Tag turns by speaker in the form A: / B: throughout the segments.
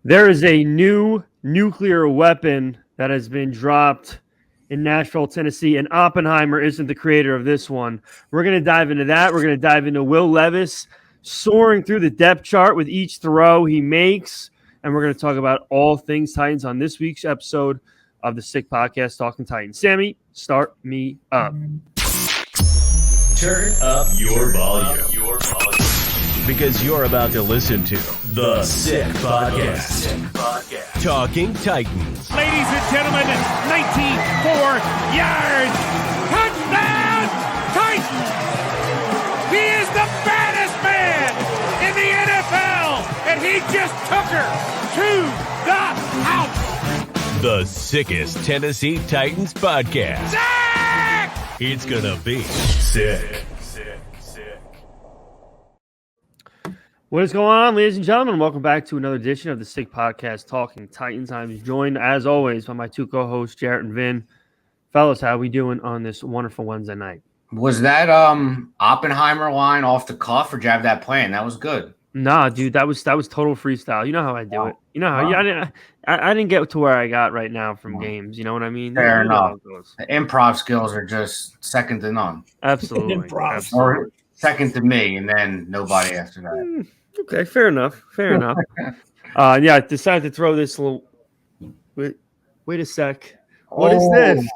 A: There is a new nuclear weapon that has been dropped in Nashville, Tennessee, and Oppenheimer isn't the creator of this one. We're going to dive into that. We're going to dive into Will Levis soaring through the depth chart with each throw he makes. And we're going to talk about all things Titans on this week's episode of the Sick Podcast Talking Titans. Sammy, start me up.
B: Turn up your volume. Because you're about to listen to The Sick Podcast. Talking Titans.
C: Ladies and gentlemen, 94 yards. Touchdown, Titans. He is the baddest man in the NFL, and he just took her to the house.
B: The sickest Tennessee Titans podcast.
C: Sick!
B: It's gonna be sick.
A: What is going on, ladies and gentlemen? Welcome back to another edition of the Sick Podcast Talking Titans. I'm joined, as always, by my two co-hosts, Jarrett and Vin. Fellas, how we doing on this wonderful Wednesday night?
D: Was that Oppenheimer line off the cuff, or did you have that plan? That was good.
A: Nah, dude, that was total freestyle. You know how I do it. You know how I didn't get to where I got right now from games. You know what I mean?
D: Fair enough. The improv skills are just second to none.
A: Absolutely.
D: Or second to me, and then nobody after that.
A: Okay, fair enough. Yeah, I decided to throw this little. Wait a sec. What is this?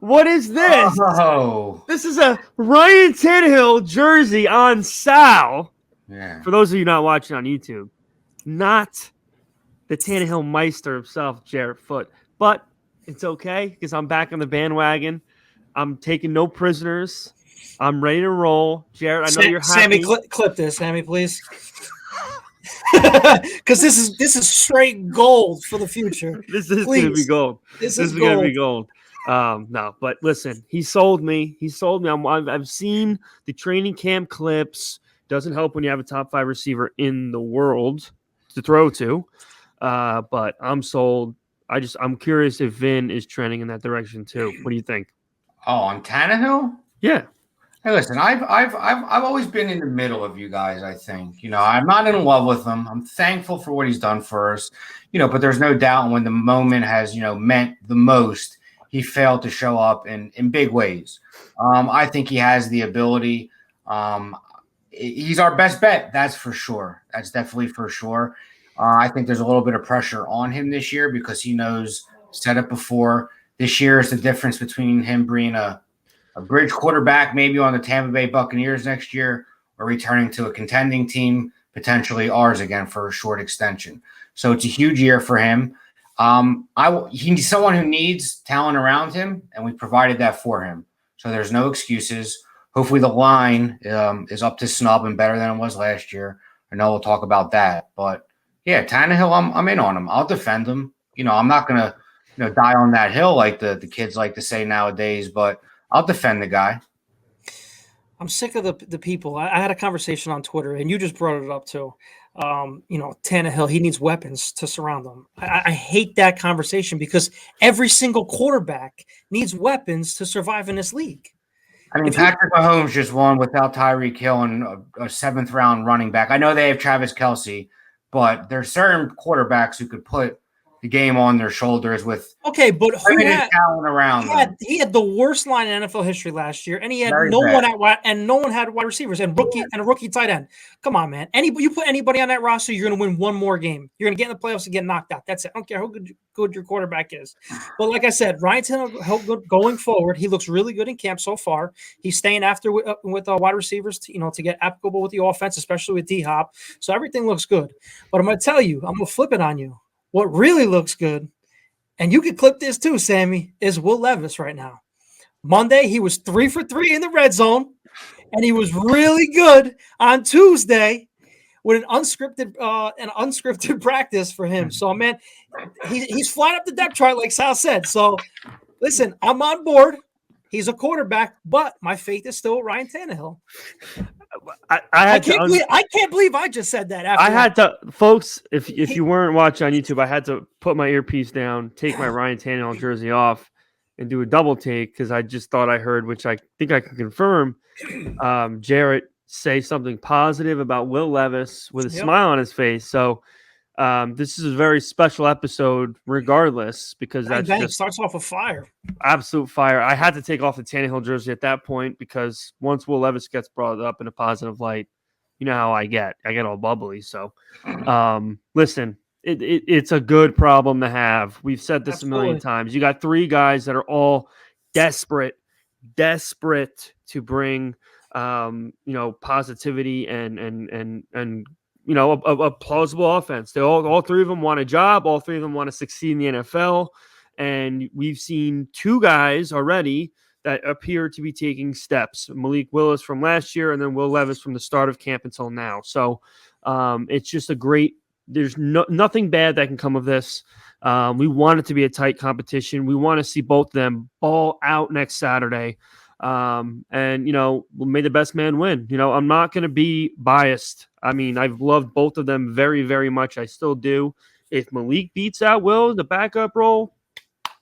A: What is this?
D: Oh.
A: This is a Ryan Tannehill jersey on Sal.
D: Yeah.
A: For those of you not watching on YouTube, not the Tannehill Meister himself, Jarrett Foote. But it's okay because I'm back on the bandwagon. I'm taking no prisoners. I'm ready to roll. Jarrett, I know you're happy.
E: Sammy, clip this, Sammy, please. Because this is straight gold for the future.
A: This is going to be gold. This is going to be gold. No, but listen, he sold me. I've seen the training camp clips. Doesn't help when you have a top 5 receiver in the world to throw to. But I'm sold. I'm curious if Vin is trending in that direction too. What do you think?
D: Oh, on Tannehill?
A: Yeah.
D: Hey, listen, I've always been in the middle of you guys. I think I'm not in love with him. I'm thankful for what he's done for us, but there's no doubt when the moment has meant the most, he failed to show up in big ways. I think he has the ability. He's our best bet. That's for sure. That's definitely for sure. I think there's a little bit of pressure on him this year because he knows. Said it before. This year is the difference between him being a bridge quarterback, maybe on the Tampa Bay Buccaneers next year, or returning to a contending team, potentially ours again for a short extension. So it's a huge year for him. He's someone who needs talent around him, and we provided that for him. So there's no excuses. Hopefully the line is up to snub and better than it was last year. I know we'll talk about that. But, yeah, Tannehill, I'm in on him. I'll defend him. I'm not going to die on that hill like the kids like to say nowadays, but I'll defend the guy.
E: I'm sick of the people. I had a conversation on Twitter, and you just brought it up too. Tannehill, he needs weapons to surround him. I hate that conversation because every single quarterback needs weapons to survive in this league.
D: I mean, Patrick Mahomes just won without Tyreek Hill and a 7th-round running back. I know they have Travis Kelce, but there's certain quarterbacks who could put the game on their shoulders with
E: limited
D: talent around them.
E: He had the worst line in NFL history last year, and he had no one had wide receivers and a rookie tight end. Come on, man! You put anybody on that roster, you're going to win one more game. You're going to get in the playoffs and get knocked out. That's it. I don't care how good your quarterback is. But like I said, Ryan Tannehill going forward, he looks really good in camp so far. He's staying after with wide receivers to get applicable with the offense, especially with D-Hop. So everything looks good. But I'm going to tell you, I'm going to flip it on you. What really looks good, and you can clip this too, Sammy, is Will Levis right now. Monday, he was 3 for 3 in the red zone, and he was really good on Tuesday with an unscripted practice for him. So, man, he's flying up the depth chart, like Sal said. So, listen, I'm on board. He's a quarterback, but my faith is still Ryan Tannehill. I can't believe I just said that.
A: Folks, if you weren't watching on YouTube, I had to put my earpiece down, take my Ryan Tannehill jersey off, and do a double take because I just thought I heard, which I think I can confirm, Jarrett say something positive about Will Levis with a smile on his face. So This is a very special episode, regardless, because
E: Bang,
A: that's
E: bang,
A: just
E: starts off with fire.
A: absolute fire. I had to take off the Tannehill jersey at that point because once Will Levis gets brought up in a positive light, you know how I get all bubbly. So, listen, it's a good problem to have. We've said this a million
E: Absolutely.
A: times. You got three guys that are all desperate to bring, positivity and a plausible offense. They all three of them want a job. All three of them want to succeed in the NFL. And we've seen two guys already that appear to be taking steps. Malik Willis from last year, and then Will Levis from the start of camp until now. So it's just there's nothing bad that can come of this. We want it to be a tight competition. We want to see both of them ball out next Saturday. And, may the best man win. I'm not going to be biased. I mean, I've loved both of them very, very much. I still do. If Malik beats out Will, the backup role,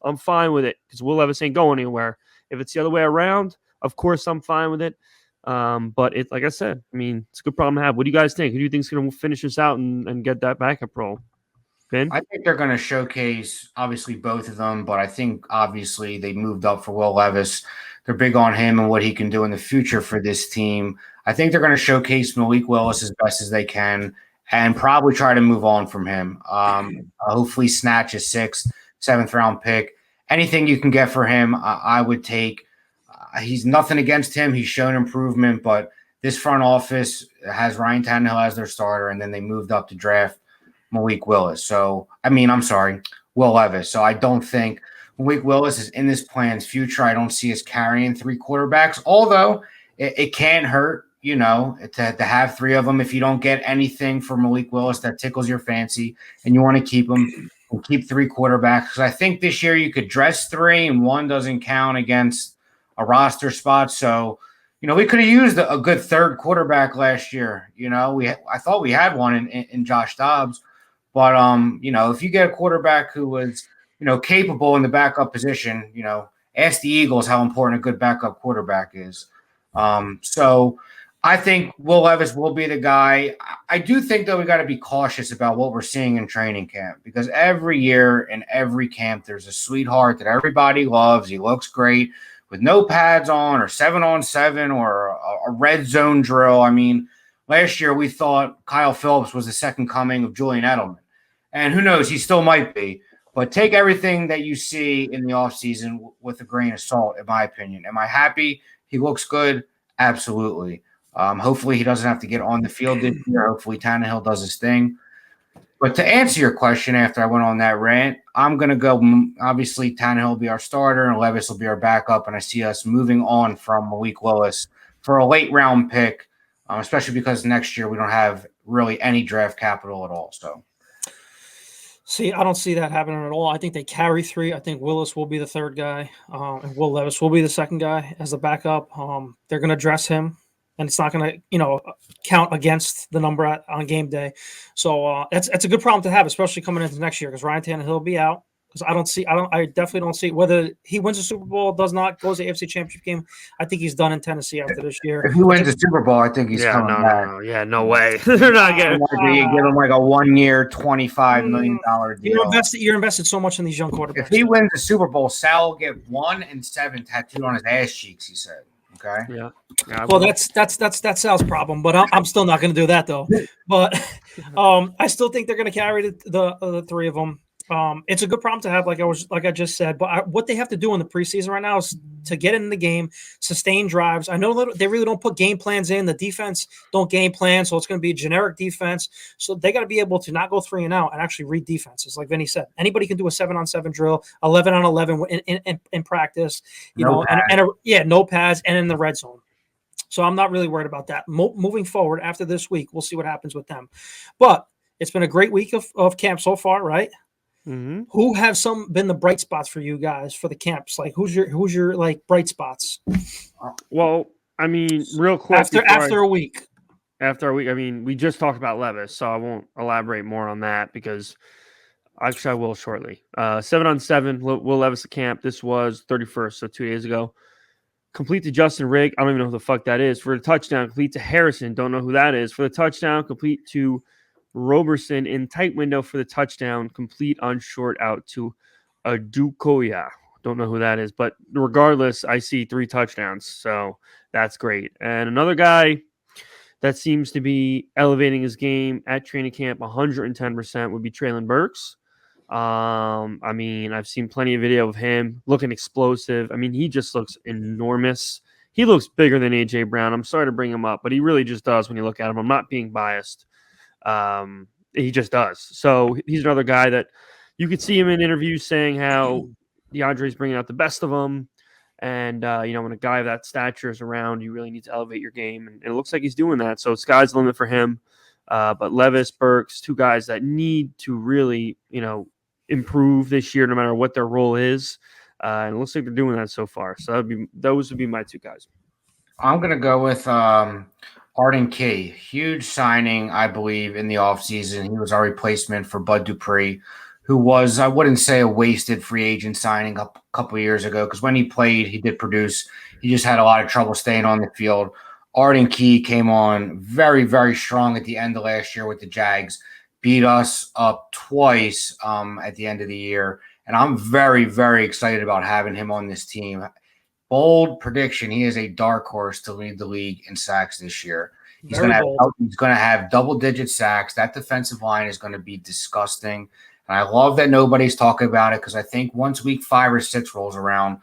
A: I'm fine with it because Will Levis ain't going anywhere. If it's the other way around, of course I'm fine with it. But it's like I said, I mean, it's a good problem to have. What do you guys think? Who do you think is going to finish this out and get that backup role? Ben?
D: I think they're going to showcase, obviously, both of them, but I think, obviously, they moved up for Will Levis. They're big on him and what he can do in the future for this team. I think they're going to showcase Malik Willis as best as they can and probably try to move on from him. Hopefully snatch a 6th, 7th round pick. Anything you can get for him, I would take. He's nothing against him. He's shown improvement, but this front office has Ryan Tannehill as their starter, and then they moved up to draft Malik Willis. Will Levis. So I don't think Malik Willis is in this plan's future. I don't see us carrying 3 quarterbacks, although it can't hurt, to have 3 of them. If you don't get anything for Malik Willis that tickles your fancy and you want to keep him, and keep 3 quarterbacks. Because I think this year you could dress 3 and 1 doesn't count against a roster spot. So, we could have used a good 3rd quarterback last year. I thought we had one in Josh Dobbs. But, if you get a quarterback who was, capable in the backup position, ask the Eagles how important a good backup quarterback is. So I think Will Levis will be the guy. I do think, though, we got to be cautious about what we're seeing in training camp because every year in every camp, there's a sweetheart that everybody loves. He looks great with no pads on or 7-on-7 or a red zone drill. I mean, last year we thought Kyle Phillips was the second coming of Julian Edelman. And who knows, he still might be. But take everything that you see in the offseason with a grain of salt, in my opinion. Am I happy? He looks good? Absolutely. Hopefully he doesn't have to get on the field this year. Hopefully Tannehill does his thing. But to answer your question after I went on that rant, I'm going to go, obviously Tannehill will be our starter and Levis will be our backup. And I see us moving on from Malik Willis for a late round pick, especially because next year we don't have really any draft capital at all. So.
E: See, I don't see that happening at all. I think they carry 3. I think Willis will be the 3rd guy, and Will Levis will be the 2nd guy as the backup. They're going to dress him, and it's not going to, count against the number on game day. So that's a good problem to have, especially coming into next year because Ryan Tannehill will be out. Because I definitely don't see whether he wins the Super Bowl, does not, goes to the AFC Championship game. I think he's done in Tennessee after this year.
D: If he wins the Super Bowl, I think he's coming back.
A: No. Yeah, no way. They're not getting.
D: You give him like a 1-year, $25 million deal.
E: You're invested so much in these young quarterbacks.
D: If he wins the Super Bowl, Sal will get 1 and 7 tattooed on his ass cheeks. He said. Okay.
A: Yeah.
E: Well, that's Sal's problem, but I'm still not going to do that though. But I still think they're going to carry the 3 of them. It's a good problem to have, like I just said. But what they have to do in the preseason right now is to get in the game, sustain drives. I know they really don't put game plans in. The defense don't game plan, so it's going to be a generic defense. So they got to be able to not go 3 and out and actually read defenses. Like Vinny said, anybody can do a 7-on-7 drill, 11-on-11 in practice. No pads and in the red zone. So I'm not really worried about that. Moving forward after this week, we'll see what happens with them. But it's been a great week of camp so far, right?
A: Mm-hmm.
E: Who have been the bright spots for you guys for the camps? Like who's your like bright spots?
A: Well, I mean, real quick
E: after a week.
A: After a week, I mean, we just talked about Levis, so I won't elaborate more on that because actually I will shortly. 7-on-7, Will Levis at camp. This was 31st, so 2 days ago. Complete to Justin Rigg. I don't even know who the fuck that is. For the touchdown, complete to Harrison. Don't know who that is. For the touchdown, complete to Roberson in tight window for the touchdown, complete on short out to Adukoya. Don't know who that is, but regardless, I see 3 touchdowns, so that's great. And another guy that seems to be elevating his game at training camp 110% would be Traylon Burks. I mean, I've seen plenty of video of him looking explosive. I mean, he just looks enormous. He looks bigger than AJ Brown. I'm sorry to bring him up, but he really just does when you look at him. I'm not being biased. He just does. So he's another guy that you could see him in interviews saying how DeAndre's bringing out the best of him. And, when a guy of that stature is around, you really need to elevate your game. And it looks like he's doing that. So sky's the limit for him. But Levis, Burks, 2 guys that need to really, improve this year no matter what their role is. And it looks like they're doing that so far. So those would be my 2 guys.
D: I'm going to go with Arden Key. Huge signing, I believe, in the offseason. He was our replacement for Bud Dupree, who was, I wouldn't say a wasted free agent signing a couple of years ago, because when he played, he did produce. He just had a lot of trouble staying on the field. Arden Key came on very, very strong at the end of last year with the Jags, beat us up twice at the end of the year. And I'm very, very excited about having him on this team. Bold prediction, he is a dark horse to lead the league in sacks this year. He's going to have double-digit sacks. That defensive line is going to be disgusting. And I love that nobody's talking about it, because I think once week 5 or 6 rolls around,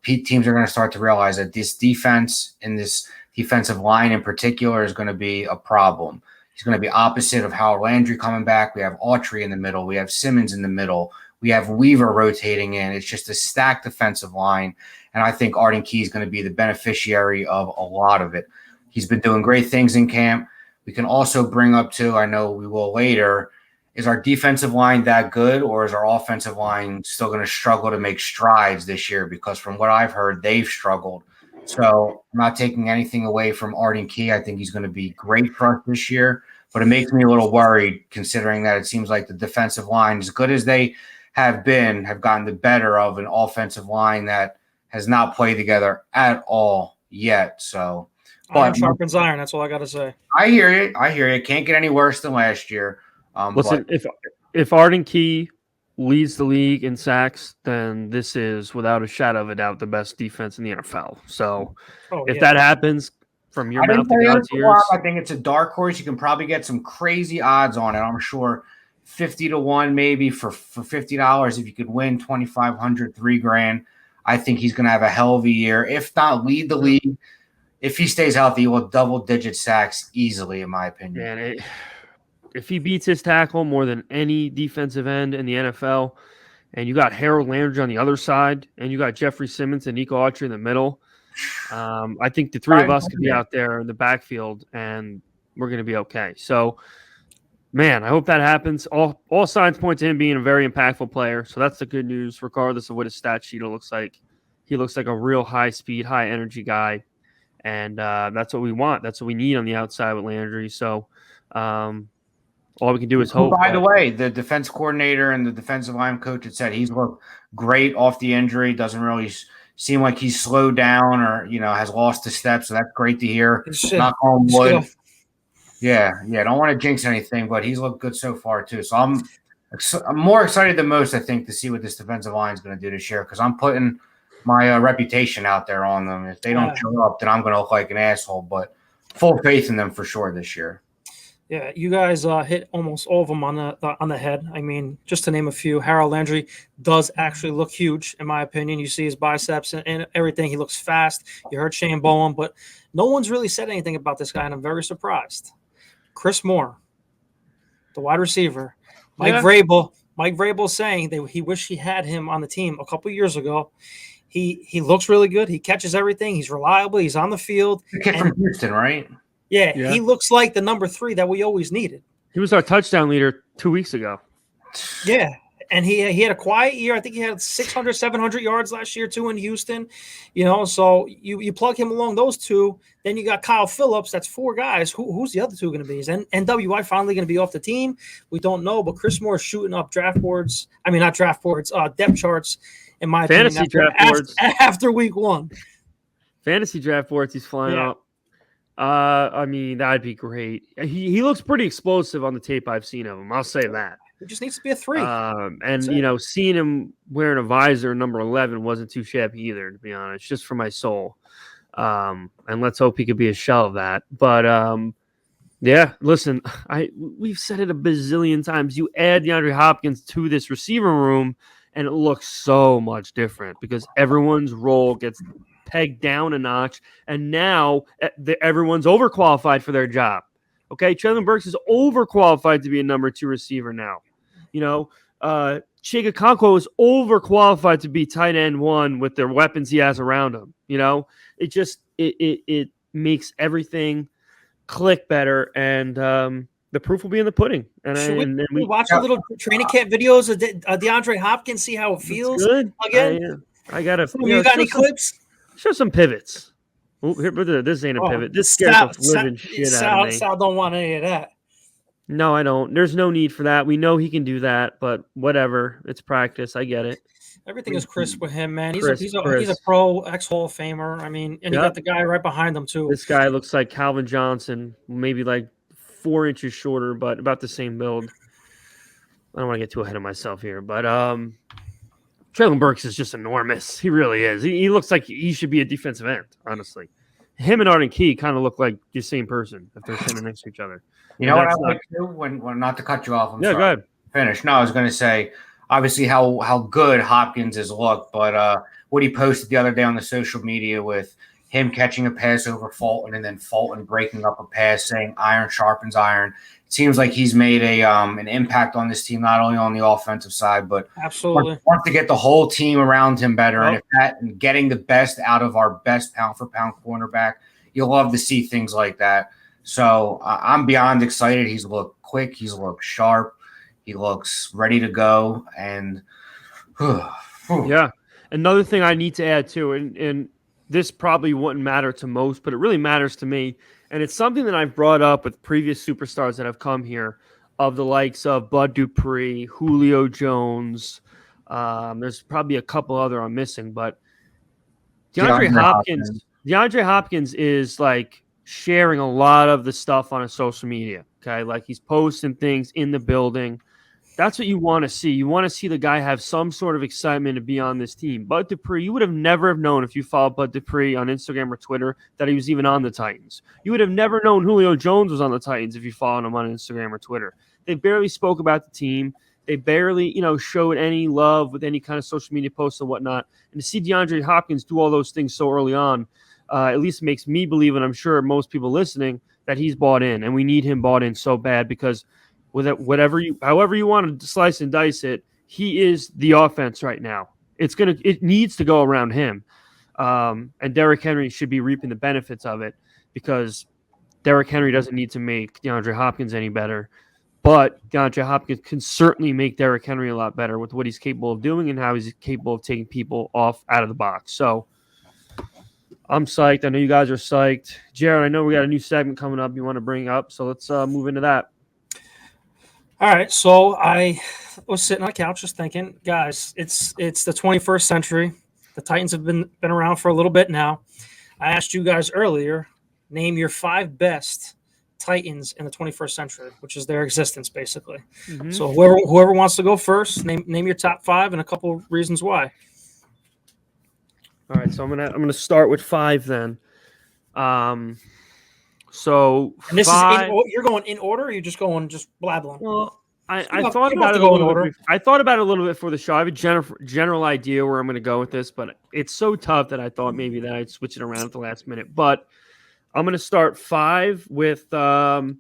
D: teams are going to start to realize that this defense and this defensive line in particular is going to be a problem. He's going to be opposite of Howard Landry coming back. We have Autry in the middle. We have Simmons in the middle. We have Weaver rotating in. It's just a stacked defensive line. And I think Arden Key is going to be the beneficiary of a lot of it. He's been doing great things in camp. We can also bring up, too, I know we will later, is our defensive line that good, or is our offensive line still going to struggle to make strides this year? Because from what I've heard, they've struggled. So I'm not taking anything away from Arden Key. I think he's going to be great for us this year. But it makes me a little worried, considering that it seems like the defensive line, as good as they have been, have gotten the better of an offensive line that has not played together at all yet. So,
E: iron sharpens iron. That's all I got to say.
D: I hear you. Can't get any worse than last year.
A: Listen, if Arden Key leads the league in sacks, then this is without a shadow of a doubt the best defense in the NFL. So if that happens from your mouth to God's ears,
D: I think it's a dark horse. You can probably get some crazy odds on it. I'm sure 50-1 maybe for $50 if you could win 2,500, $3,000. I think he's going to have a hell of a year. If not lead the league, if he stays healthy, he will double-digit sacks easily, in my opinion.
A: Man, if he beats his tackle more than any defensive end in the NFL, and you got Harold Landry on the other side, and you got Jeffrey Simmons and Nico Autry in the middle, I think the 3 of us could be out there in the backfield, and we're going to be okay. So, man, I hope that happens. All signs point to him being a very impactful player, so that's the good news, regardless of what his stat sheet looks like. He looks like a real high-speed, high-energy guy, and that's what we want. That's what we need on the outside with Landry. So, all we can do is hope.
D: By the way, the defense coordinator and the defensive line coach had said he's looked great off the injury. Doesn't really seem like he's slowed down or has lost his step. So that's great to hear. Knock on wood. Yeah. Don't want to jinx anything, but he's looked good so far too. So I'm more excited than most, I think, to see what this defensive line is going to do this year, because I'm putting my reputation out there on them. If they don't show up, then I'm going to look like an asshole. But full faith in them for sure this year.
E: Yeah, you guys hit almost all of them on the head. I mean, just to name a few, Harold Landry does actually look huge, in my opinion. You see his biceps and everything. He looks fast. You heard Shane Bowen, but no one's really said anything about this guy, and I'm very surprised. Chris Moore, the wide receiver. Mike Vrabel saying that he wished he had him on the team a couple years ago. He looks really good. He catches everything. He's reliable. He's on the field.
D: The kid from Houston, right?
E: Yeah, he looks like the number 3 that we always needed.
A: He was our touchdown leader 2 weeks ago.
E: Yeah, and he had a quiet year. I think he had 600, 700 yards last year too in Houston. So you plug him along those 2. Then you got Kyle Phillips. That's 4 guys. Who's the other 2 going to be? Is NWI finally going to be off the team? We don't know, but Chris Moore is shooting up depth charts, in my opinion,
A: draft boards.
E: After week 1.
A: Fantasy draft boards, he's flying up. I mean, that'd be great. He looks pretty explosive on the tape I've seen of him. I'll say that.
E: It just needs to be a 3.
A: And seeing him wearing a visor number 11 wasn't too shabby either, to be honest, just for my soul. And let's hope he could be a shell of that. But yeah, listen, we've said it a bazillion times. You add DeAndre Hopkins to this receiver room, and it looks so much different because everyone's role gets pegged down a notch, and now everyone's overqualified for their job. Okay, Treylon Burks is overqualified to be a number 2 receiver now. Chig Okonkwo is overqualified to be tight end 1 with the weapons he has around him. It just it makes everything click better, and the proof will be in the pudding. And
E: Should we watch a little training camp videos of DeAndre Hopkins, see how it feels again?
A: I gotta.
E: You got any clips?
A: Show some pivots. Oh, here, brother, this ain't a pivot. This scares the living shit out of me.
E: Sal don't want any of that.
A: No, I don't. There's no need for that. We know he can do that, but whatever. It's practice. I get it.
E: Everything is crisp with him, man. He's a pro ex-Hall of Famer. I mean, and you got the guy right behind him too.
A: This guy looks like Calvin Johnson, maybe like 4 inches shorter, but about the same build. I don't want to get too ahead of myself here, but Treylon Burks is just enormous. He really is. He looks like he should be a defensive end, honestly. Him and Arden Key kind of look like the same person if they're standing next to each other.
D: You know what I like to do when not to cut you off. I'm sorry.
A: Go ahead.
D: Finish. No, I was going to say, obviously how good Hopkins has looked, but what he posted the other day on the social media with him catching a pass over Fulton and then Fulton breaking up a pass, saying iron sharpens iron. It seems like he's made an impact on this team, not only on the offensive side, but
E: absolutely
D: wants to get the whole team around him better. And getting the best out of our best pound for pound cornerback, you'll love to see things like that. So I'm beyond excited. He's looked quick. He's looked sharp. He looks ready to go. And
A: yeah, another thing I need to add too, and this probably wouldn't matter to most, but it really matters to me. And it's something that I've brought up with previous superstars that have come here, of the likes of Bud Dupree, Julio Jones. There's probably a couple other I'm missing, but DeAndre Hopkins is like sharing a lot of the stuff on his social media. Okay, like he's posting things in the building. That's what you want to see. You want to see the guy have some sort of excitement to be on this team. Bud Dupree, you would have never have known if you followed Bud Dupree on Instagram or Twitter that he was even on the Titans. You would have never known Julio Jones was on the Titans if you followed him on Instagram or Twitter. They barely spoke about the team. They barely, showed any love with any kind of social media posts and whatnot. And to see DeAndre Hopkins do all those things so early on, at least makes me believe, and I'm sure most people listening, that he's bought in, and we need him bought in so bad because however you want to slice and dice it, he is the offense right now. It needs to go around him. And Derrick Henry should be reaping the benefits of it because Derrick Henry doesn't need to make DeAndre Hopkins any better. But DeAndre Hopkins can certainly make Derrick Henry a lot better with what he's capable of doing and how he's capable of taking people out of the box. So I'm psyched. I know you guys are psyched. Jared, I know we got a new segment coming up you want to bring up, so let's move into that.
E: All right, so I was sitting on the couch just thinking, guys, it's the 21st century. The Titans have been around for a little bit now. I asked you guys earlier, name your 5 best Titans in the 21st century, which is their existence, basically. Mm-hmm. So whoever wants to go first, name your top 5 and a couple of reasons why.
A: All right, so I'm gonna start with 5 then. So
E: and this 5, is you're going in order, or you're just going blabbling?
A: Well, I thought about it a little bit. I thought about it a little bit for the show. I have a general idea where I'm going to go with this, but it's so tough that I thought maybe that I'd switch it around at the last minute. But I'm going to start 5 with the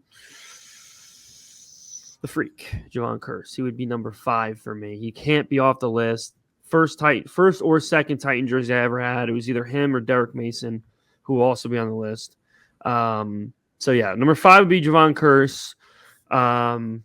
A: freak, Javon Curse. He would be number 5 for me. He can't be off the list. First or second Titan jersey I ever had. It was either him or Derek Mason, who will also be on the list. So yeah, number 5 would be Javon Curse. Man,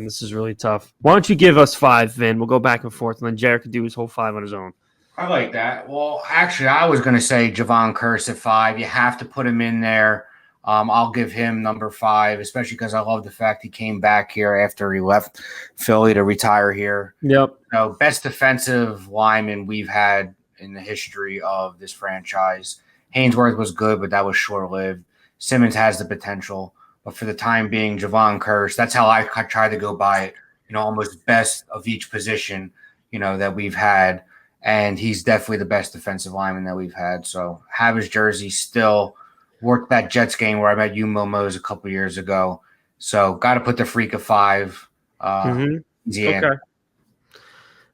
A: this is really tough. Why don't you give us 5, Vin? We'll go back and forth, and then Jared could do his whole 5 on his own.
D: I like that. Well, actually, I was going to say Javon Curse at 5. You have to put him in there. I'll give him number 5, especially because I love the fact he came back here after he left Philly to retire here.
A: Yep.
D: Best defensive lineman we've had in the history of this franchise. Haynesworth was good, but that was short-lived. Simmons has the potential, but for the time being, Javon Curse, that's how I try to go by it, almost best of each position, that we've had. And he's definitely the best defensive lineman that we've had. So have his jersey still. Worked that Jets game where I met you, Momos, a couple years ago. So got to put the freak of 5.
A: Okay.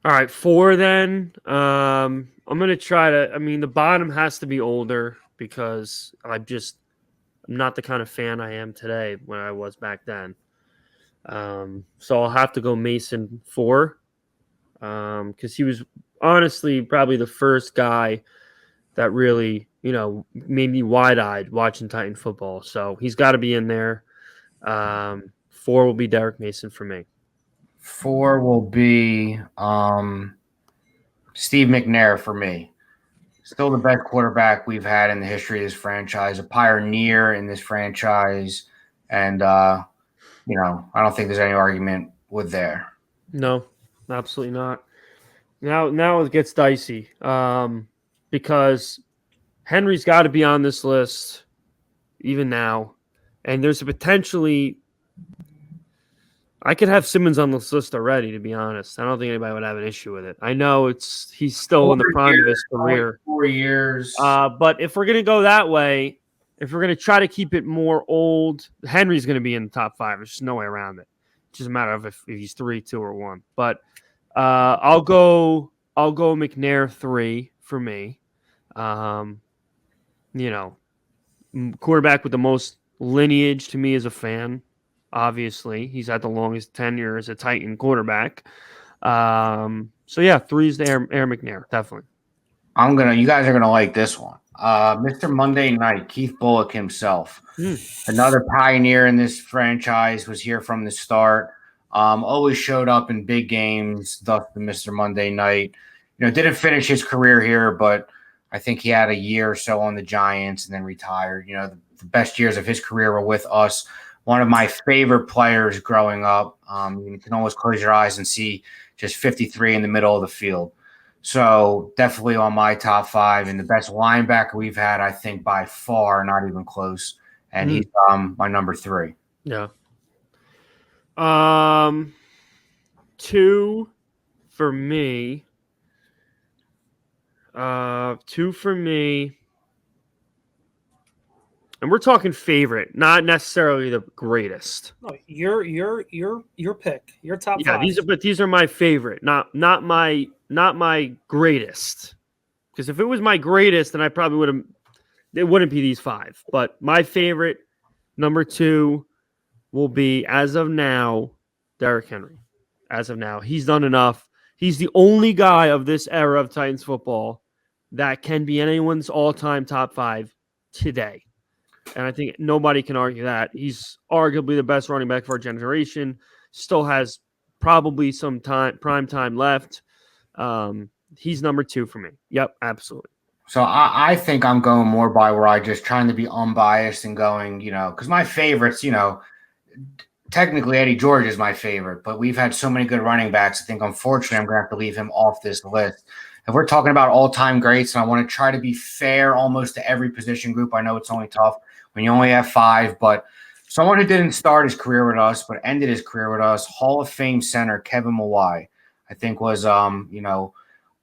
A: All right, 4 then. I'm going to try to – the bottom has to be older because I'm not the kind of fan I am today when I was back then. So I'll have to go Mason 4 because he was honestly probably the first guy that really, made me wide-eyed watching Titan football. So he's got to be in there. 4 will be Derek Mason for me.
D: 4 will be Steve McNair for me. Still the best quarterback we've had in the history of this franchise, a pioneer in this franchise. And, I don't think there's any argument with there.
A: No, absolutely not. Now it gets dicey because Henry's got to be on this list even now. And there's a potentially – I could have Simmons on this list already, to be honest. I don't think anybody would have an issue with it. I know he's still in the prime of his career.
D: 4 years.
A: But if we're going to go that way, if we're going to try to keep it more old, Henry's going to be in the top 5. There's just no way around it. It's just a matter of if he's 3, 2, or 1. But I'll go McNair 3 for me. Quarterback with the most lineage to me as a fan. Obviously, he's had the longest tenure as a Titan quarterback. So yeah, 3's to Aaron McNair, definitely.
D: You guys are gonna like this one. Mr. Monday Night, Keith Bullock himself, another pioneer in this franchise, was here from the start. Always showed up in big games. Thus, the Mr. Monday Night. Didn't finish his career here, but I think he had a year or so on the Giants and then retired. The best years of his career were with us. One of my favorite players growing up. You can almost close your eyes and see just 53 in the middle of the field. So definitely on my top 5 and the best linebacker we've had, I think by far, not even close. And he's my number 3.
A: Yeah. 2 for me. 2 for me. And we're talking favorite, not necessarily the greatest.
E: No, your pick, your top 5.
A: These are my favorite, not my greatest. Because if it was my greatest, then I probably would have. It wouldn't be these 5. But my favorite, number 2, will be as of now, Derrick Henry. As of now, he's done enough. He's the only guy of this era of Titans football that can be anyone's all-time top 5 today. And I think nobody can argue that. He's arguably the best running back for our generation. Still has probably some prime time left. He's number 2 for me. Yep, absolutely.
D: So I think I'm going more by where I just trying to be unbiased and going, because my favorites, technically Eddie George is my favorite, but we've had so many good running backs. I think, unfortunately, I'm going to have to leave him off this list. If we're talking about all-time greats, and I want to try to be fair almost to every position group, I know it's only tough when you only have 5, but someone who didn't start his career with us but ended his career with us, Hall of Fame center Kevin Mawai, I think was,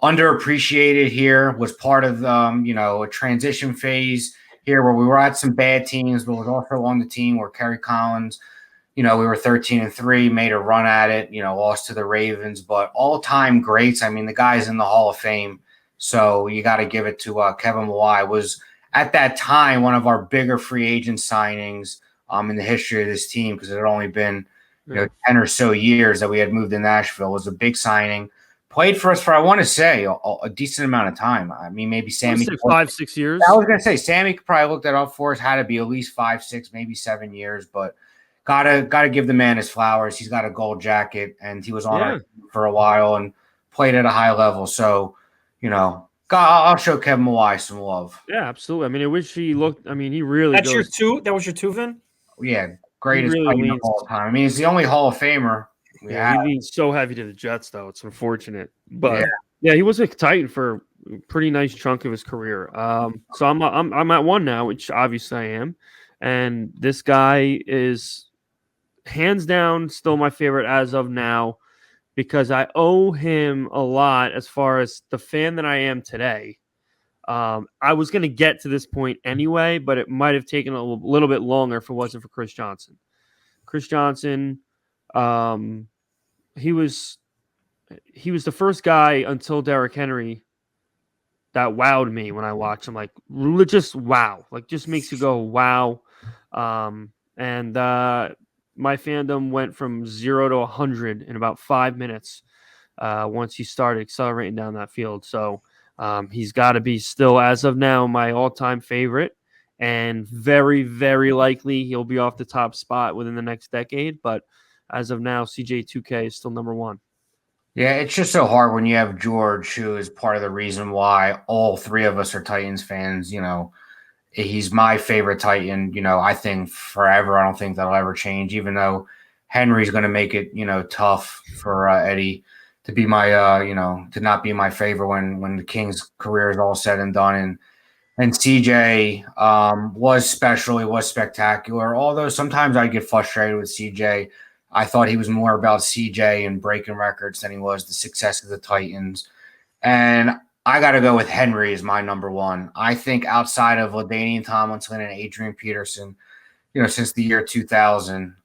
D: underappreciated here, was part of, a transition phase here where we were at some bad teams, but was also on the team where Kerry Collins, we were 13-3, made a run at it, lost to the Ravens, but all-time greats. I mean, the guy's in the Hall of Fame, so you got to give it to Kevin Mawai. Was at that time one of our bigger free agent signings in the history of this team because it had only been 10 or so years that we had moved to Nashville. It was a big signing. Played for us for, I want to say, a decent amount of time. I mean, maybe Sammy.
A: 5-6 years.
D: I was going to say, Sammy could probably look that up for us. Had to be at least 5, 6, maybe 7 years. But gotta give the man his flowers. He's got a gold jacket, and he was on our team for a while and played at a high level. So, I'll show Kevin Mawai some love.
A: Yeah, absolutely. I mean, I wish he looked. I mean, he really.
E: That's your 2. That was your 2, Vin.
D: Yeah, greatest really of all time. I mean, he's the only Hall of Famer.
A: He leans so heavy to the Jets, though. It's unfortunate, but yeah, he was a Titan for pretty nice chunk of his career. So I'm at one now, which obviously I am, and this guy is hands down still my favorite as of now because I owe him a lot as far as the fan that I am today. I was going to get to this point anyway, but it might have taken a little bit longer if it wasn't for Chris Johnson. Chris Johnson, he was the first guy until Derrick Henry that wowed me when I watched him. Like just wow, like just makes you go wow. And my fandom went from 0 to 100 in about 5 minutes once he started accelerating down that field. So he's got to be still, as of now, my all-time favorite, and very, very likely he'll be off the top spot within the next decade. But as of now, CJ2K is still number one.
D: Yeah, it's just so hard when you have George, who is part of the reason why all three of us are Titans fans. He's my favorite Titan, I think forever. I don't think that'll ever change, even though Henry's going to make it, tough for Eddie to be my, to not be my favorite when the King's career is all said and done. And CJ was special. He was spectacular. Although sometimes I get frustrated with CJ. I thought he was more about CJ and breaking records than he was the success of the Titans. And I got to go with Henry as my number one. I think outside of LaDainian Tomlinson and Adrian Peterson, since the year 2000,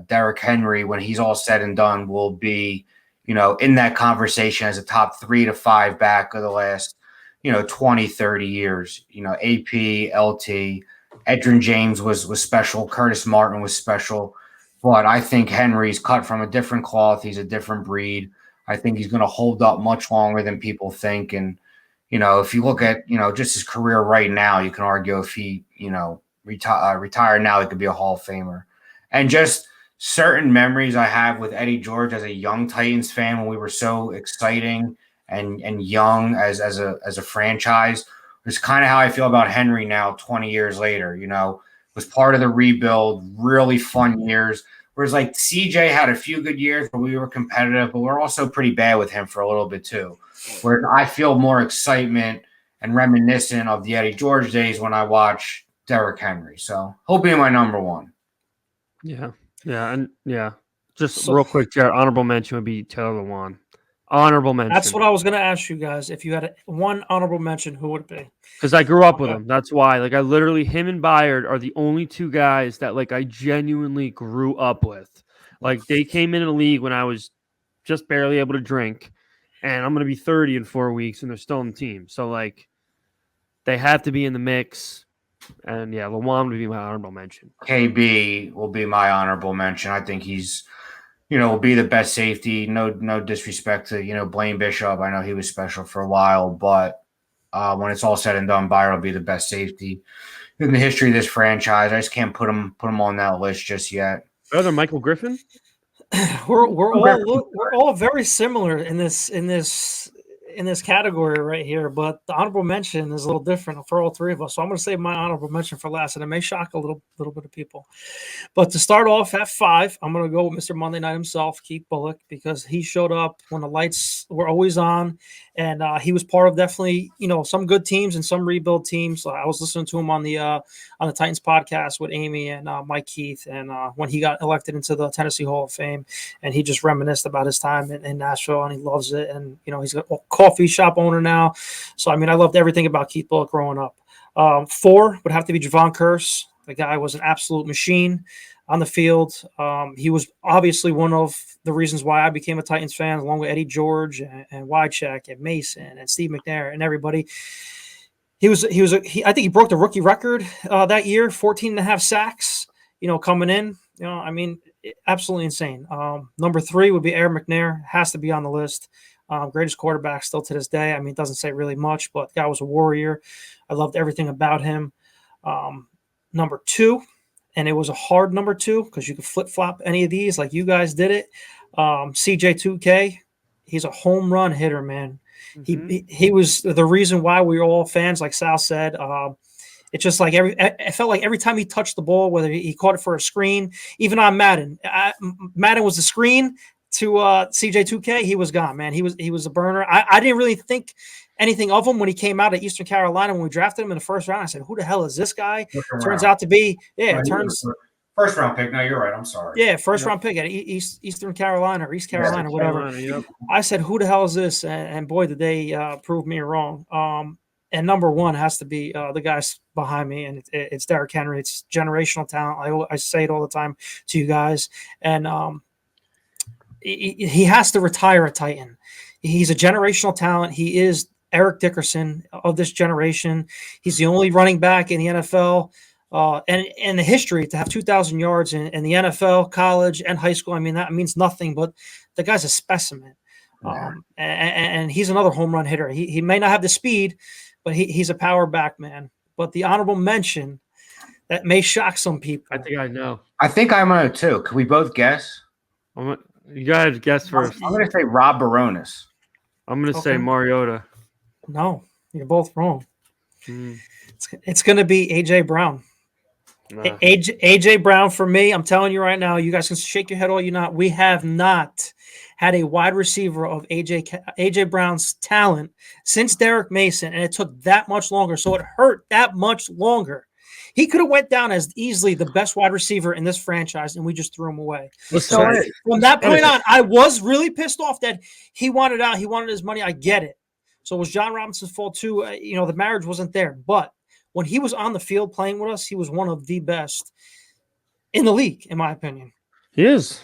D: Derrick Henry, when he's all said and done, will be, in that conversation as a top 3 to 5 back of the last, 20, 30 years. AP, LT, Edgerrin James was special. Curtis Martin was special. But I think Henry's cut from a different cloth. He's a different breed. I think he's going to hold up much longer than people think. And, if you look at, just his career right now, you can argue if he, retired now, he could be a Hall of Famer. And just certain memories I have with Eddie George as a young Titans fan when we were so exciting and young as a franchise is kind of how I feel about Henry now 20 years later, was part of the rebuild, really fun years. Whereas like CJ had a few good years where we were competitive, but we're also pretty bad with him for a little bit too. Where I feel more excitement and reminiscent of the Eddie George days when I watch Derrick Henry. So he'll be my number one.
A: Yeah. Just real quick, Jared, honorable mention would be Taylor Lewan. Honorable mention.
E: That's what I was going to ask you guys. If you had one honorable mention, who would it be?
A: Because I grew up with him. That's why. Like, I literally, him and Byard are the only two guys that, like, I genuinely grew up with. Like, they came in the league when I was just barely able to drink, and I'm going to be 30 in 4 weeks, and they're still on the team. So, like, they have to be in the mix. And, yeah, Lewan would be my honorable mention.
D: KB will be my honorable mention. I think he's will be the best safety. No disrespect to, Blaine Bishop. I know he was special for a while, but when it's all said and done, Byard will be the best safety in the history of this franchise. I just can't put him on that list just yet.
A: Better than Michael Griffin?
E: We're all very similar in this category right here, but the honorable mention is a little different for all three of us. So I'm going to save my honorable mention for last, and it may shock a little bit of people. But to start off at 5, I'm going to go with Mr. Monday Night himself, Keith Bulluck, because he showed up when the lights were always on, and he was part of definitely some good teams and some rebuild teams. I was listening to him on the Titans podcast with Amy and Mike Keith, and when he got elected into the Tennessee Hall of Fame, and he just reminisced about his time in Nashville, and he loves it, and he's a coffee shop owner now. So I loved everything about Keith Bulluck growing up. 4 would have to be Javon Curse. The guy was an absolute machine on the field. He was obviously one of the reasons why I became a Titans fan, along with Eddie George and Wycheck and Mason and Steve McNair and everybody. I think he broke the rookie record that year, 14 and a half sacks, coming in. Absolutely insane. Number 3 would be Aaron McNair. Has to be on the list. Greatest quarterback still to this day. It doesn't say really much, but the guy was a warrior. I loved everything about him. Number 2, and it was a hard number 2 because you could flip-flop any of these like you guys did it. CJ2K, he's a home run hitter, man. Mm-hmm. He was the reason why we were all fans, like Sal said. It's just like it felt like every time he touched the ball, whether he caught it for a screen, even on Madden. Madden was the screen. to CJ2K, he was gone, man. He was a burner. I didn't really think anything of him when he came out of Eastern Carolina when we drafted him in the first round. I said, who the hell is this guy? Turns out to be,
D: first round pick. No, you're right. I'm sorry.
E: Yeah, first round pick at Eastern Carolina or East Carolina, whatever.
A: Yep.
E: I said, who the hell is this? And boy, did they prove me wrong. And number one has to be the guys behind me, and it's Derrick Henry. It's generational talent. I say it all the time to you guys. And he has to retire a Titan. He's a generational talent. He is Eric Dickerson of this generation. He's the only running back in the NFL and in the history to have 2,000 yards in the NFL, college, and high school. I mean, that means nothing, but the guy's a specimen. And he's another home run hitter. He may not have the speed, but he's a power back, man. But the honorable mention that may shock some people.
A: I think I know.
D: I think I know too. Can we both guess?
A: You got to guess first.
D: I'm going to say Rob Baronis.
A: I'm going to say Mariota.
E: No, you're both wrong. It's going to be A.J. Brown. A.J. Brown for me, I'm telling you right now, you guys can shake your head all you not. We have not had a wide receiver of A.J. Brown's talent since Derek Mason, and it took that much longer, so it hurt that much longer. He could have went down as easily the best wide receiver in this franchise, and we just threw him away. So from that point on, I was really pissed off that he wanted out. He wanted his money. I get it. So it was John Robinson's fault too. The marriage wasn't there. But when he was on the field playing with us, he was one of the best in the league, in my opinion.
A: He is.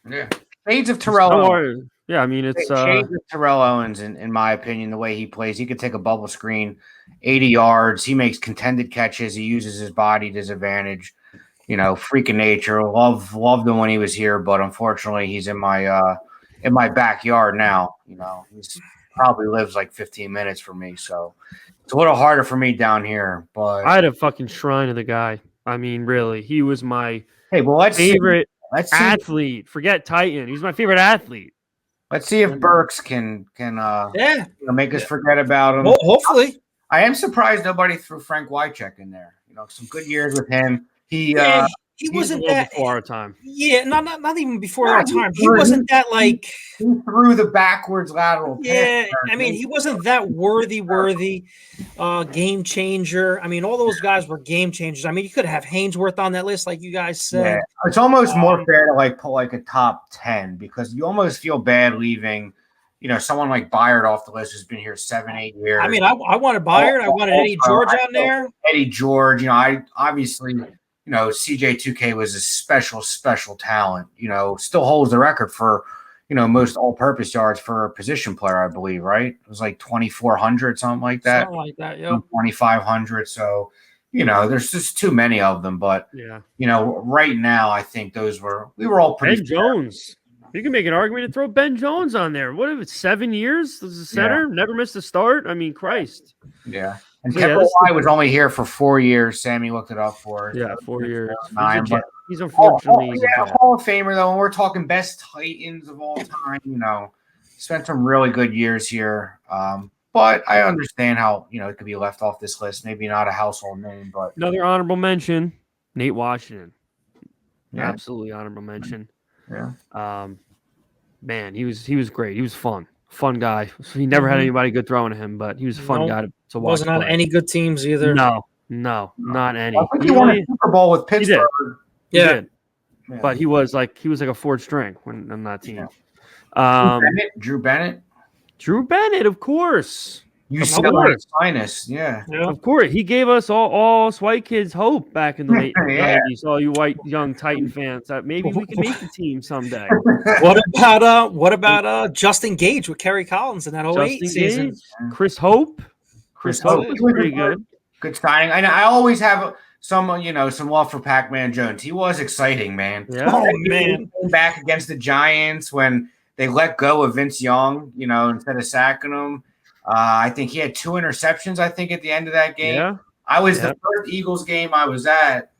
D: Yeah. Shades of Terrell Owens.
A: Yeah, I mean, it's
D: shades of Terrell Owens, in my opinion, the way he plays. He could take a bubble screen, 80 yards. He makes contended catches. He uses his body to his advantage. Freak of nature. Loved him when he was here, but unfortunately, he's in my backyard now. He's probably lives like 15 minutes from me, so it's a little harder for me down here. But
A: I had a fucking shrine of the guy. I mean, really, he was my
D: favorite
A: athlete. Forget Titan. He's my favorite athlete.
D: Let's see if Burks can make us forget about him.
E: Well, hopefully.
D: I am surprised nobody threw Frank Wycheck in there. Some good years with him. He
E: wasn't that
A: before our time.
E: Yeah, not even before our time. He wasn't that like
D: he threw the backwards lateral.
E: Yeah, I mean, he wasn't that worthy game changer. I mean, all those guys were game changers. I mean, you could have Hainsworth on that list, like you guys said.
D: Yeah. It's almost more fair to pull a top 10 because you almost feel bad leaving. Someone like Byard off the list who's been here 7-8 years.
E: I mean, I wanted Byard. I wanted Eddie George on there.
D: Eddie George. I obviously. CJ2K was a special talent. Still holds the record for, most all-purpose yards for a position player, I believe, right? It was like 2,400, something like that.
E: Something like that, yeah.
D: 2,500. So, there's just too many of them. But, right now, I think we were all pretty.
A: Ben Jones. You can make an argument to throw Ben Jones on there. What if it's 7 years? This is a center, never missed a start. I mean, Christ.
D: Yeah. And Kevin was only here for 4 years. Sammy looked it up for us.
A: Yeah, 4 years.
D: He's
A: unfortunately
D: Hall of Famer though. And we're talking best Titans of all time. Spent some really good years here. But I understand how it could be left off this list. Maybe not a household name, but
A: another honorable mention: Nate Washington.
D: Yeah.
A: Absolutely honorable mention.
D: Yeah.
A: Man, he was great. He was fun guy. He never had anybody good throwing to him, but he was a fun guy to watch.
E: Wasn't on any good teams either.
A: No, not any.
D: I think he won a Super Bowl with Pittsburgh.
A: He did. Yeah. But he was like a fourth string on that team.
D: Yeah. Drew Bennett,
A: of course.
D: Finest, yeah.
A: Of course, he gave us all us white kids hope back in the late 90s. All you white young Titan fans that maybe we can make the team someday.
E: What about Justin Gage with Kerry Collins in that 08 season?
A: Gage, Chris Hope was pretty good.
D: Good signing. I always have some love for Pac-Man Jones. He was exciting, man.
A: Yeah.
E: Oh man,
D: he came back against the Giants when they let go of Vince Young, instead of sacking him. I think he had 2 interceptions, at the end of that game.
A: Yeah.
D: I was the first Eagles game I was at,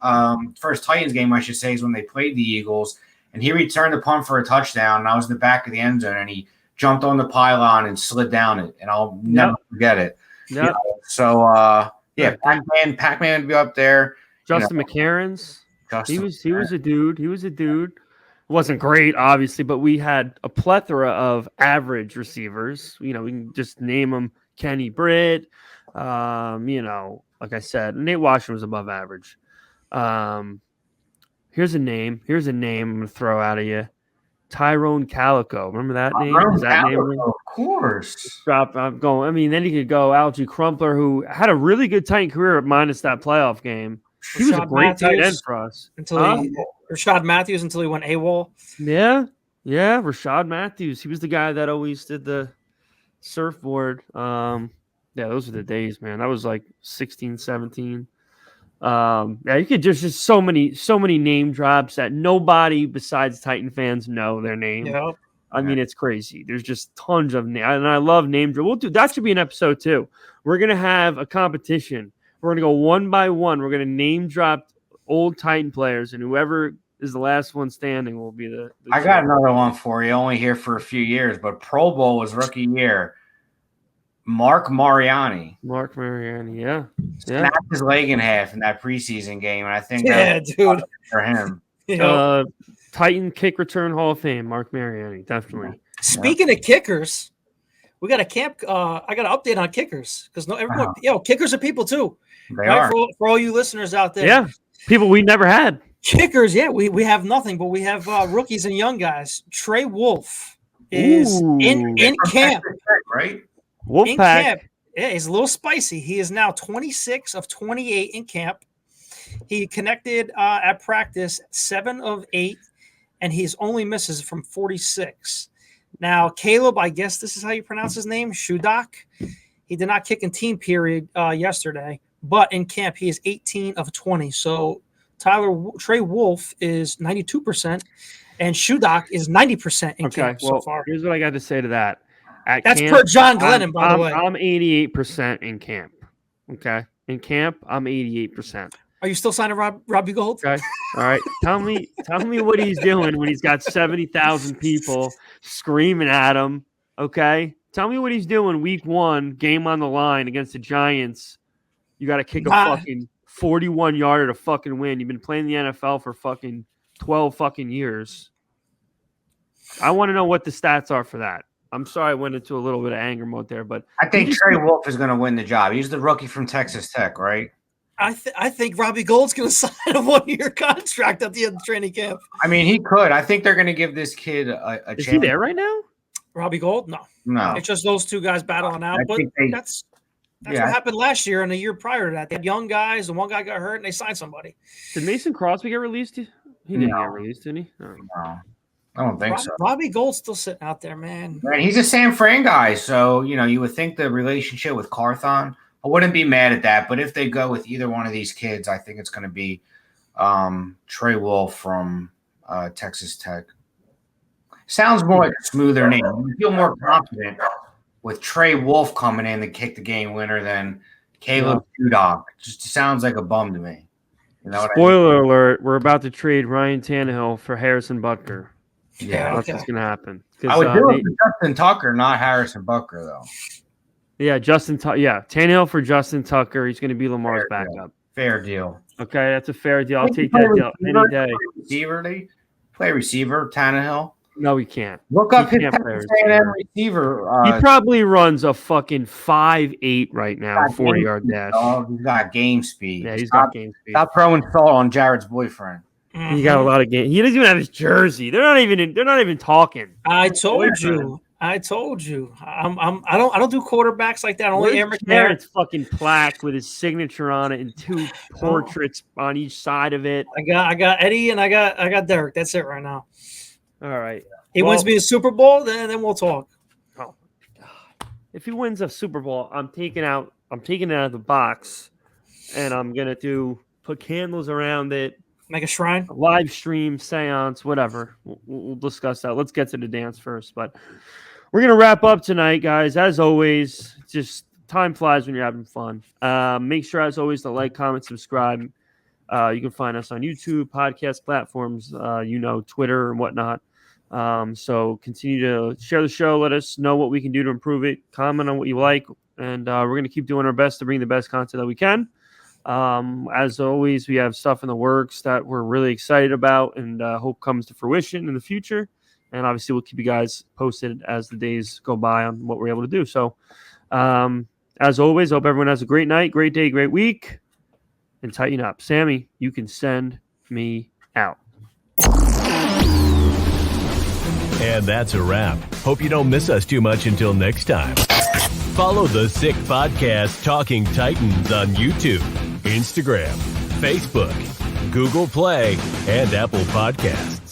D: first Titans game, I should say, is when they played the Eagles. And he returned the punt for a touchdown, and I was in the back of the end zone, and he jumped on the pylon and slid down it, and I'll never forget it.
A: Yeah.
D: So, Pac-Man would be up there.
A: Justin McCarron's. He was a dude. He was a dude. wasn't great, obviously, but we had a plethora of average receivers. We can just name them: Kenny Britt. Like I said, Nate Washington was above average. Here's a name. I'm going to throw out at you. Tyrone Calico. Remember that name? Is that
D: Calico,
A: name?
D: of course.
A: I'm going. I mean, then you could go Algie Crumpler, who had a really good tight career minus that playoff game. He was a great tight end for us.
E: Rashad Matthews until he went AWOL.
A: Yeah, Rashad Matthews. He was the guy that always did the surfboard. Those were the days, man. That was like 16, 17. You could just so many name drops that nobody besides Titan fans know their name.
E: Yep.
A: I mean, it's crazy. There's just tons of names, and I love name drop. That should be an episode too. We're gonna have a competition. We're gonna go one by one. We're gonna name drop old Titan players, and whoever is the last one standing will be the
D: I got another one for you. Only here for a few years, but Pro Bowl was rookie year. Mark Mariani,
A: yeah.
D: Snapped his leg in half in that preseason game, and I think
E: dude,
D: for him.
A: Titan kick return Hall of Fame, Mark Mariani, definitely.
E: Speaking of kickers, we got a camp. I got an update on kickers because everyone, kickers are people too.
D: They are.
E: For all you listeners out there.
A: Yeah, people we never had.
E: Kickers, we have nothing, but we have rookies and young guys. Trey Wolf is in camp,
D: right?
A: Wolfpack.
E: Yeah, he's a little spicy. He is now 26 of 28 in camp. He connected at practice 7 of 8, and his only misses from 46. Now, Caleb, I guess this is how you pronounce his name, Shudak. He did not kick in team period yesterday, but in camp he is 18 of 20. So Trey Wolf is 92%, and Shudak is 90% in camp so far.
A: Here's what I got to say to that.
E: That's camp, per John Glennon, by the way.
A: I'm 88% in camp. Okay, in camp I'm 88%.
E: Are you still signing Robbie Gold?
A: Okay. All right. Tell me what he's doing when he's got 70,000 people screaming at him. Okay. Tell me what he's doing week 1, game on the line against the Giants. You got to kick a fucking 41-yarder to fucking win. You've been playing the NFL for fucking 12 fucking years. I want to know what the stats are for that. I'm sorry I went into a little bit of anger mode there, but
D: I think Trey Wolf is going to win the job. He's the rookie from Texas Tech, right?
E: I think Robbie Gold's going to sign a 1-year contract at the end of training camp.
D: I mean, he could. I think they're going to give this kid a chance.
A: Is he there right now?
E: Robbie Gold? No. It's just those two guys battling out. But that's what happened last year and the year prior to that. They had young guys, and one guy got hurt, and they signed somebody.
A: Did Mason Crosby get released? He didn't get released, did he?
D: No. I don't think so.
E: Robbie Gold's still sitting out there, man.
D: He's a San Fran guy, so you would think the relationship with Carthon. I wouldn't be mad at that, but if they go with either one of these kids, I think it's going to be Trey Wolf from Texas Tech. Sounds more like a smoother name. You feel more confident with Trey Wolf coming in to kick the game winner than Caleb Shudak. Just sounds like a bum to me. You know
A: Spoiler alert, we're about to trade Ryan Tannehill for Harrison Butker.
D: Yeah,
A: that's what's going to happen.
D: I would do it for Justin Tucker, not Harrison Butker, though.
A: Yeah, Tannehill for Justin Tucker. He's going to be Lamar's backup.
D: Fair deal.
A: Okay, that's a fair deal. I'll take that deal any day.
D: Play receiver, Tannehill.
A: No, he can't.
D: Look up his receiver.
A: He probably runs a fucking 5.8 right now, 40-yard dash.
D: Oh, he's got game speed.
A: Yeah, he's got game speed.
D: Stop throwing salt on Jared's boyfriend.
A: Mm-hmm. He got a lot of game. He doesn't even have his jersey. They're not even talking.
E: I told you. I don't do quarterbacks like that. Only Aaron McNair.
A: It's fucking plaque with his signature on it and 2 portraits on each side of it.
E: I got Eddie and I got Derek. That's it right now.
A: All right.
E: He wins me a Super Bowl, then we'll talk.
A: Oh my God. If he wins a Super Bowl, I'm taking it out of the box, and I'm gonna put candles around it.
E: Make a shrine,
A: a live stream, seance, whatever. We'll discuss that. Let's get to the dance first. But we're going to wrap up tonight, guys. As always, just time flies when you're having fun. Make sure, as always, to like, comment, subscribe. You can find us on YouTube, podcast platforms, Twitter and whatnot. So continue to share the show. Let us know what we can do to improve it. Comment on what you like. And we're going to keep doing our best to bring the best content that we can. As always, we have stuff in the works that we're really excited about and hope comes to fruition in the future. And obviously, we'll keep you guys posted as the days go by on what we're able to do. So, as always, hope everyone has a great night, great day, great week, and tighten up. Sammy, you can send me out.
B: And that's a wrap. Hope you don't miss us too much until next time. Follow the Sick Podcast Talking Titans on YouTube, Instagram, Facebook, Google Play, and Apple Podcasts.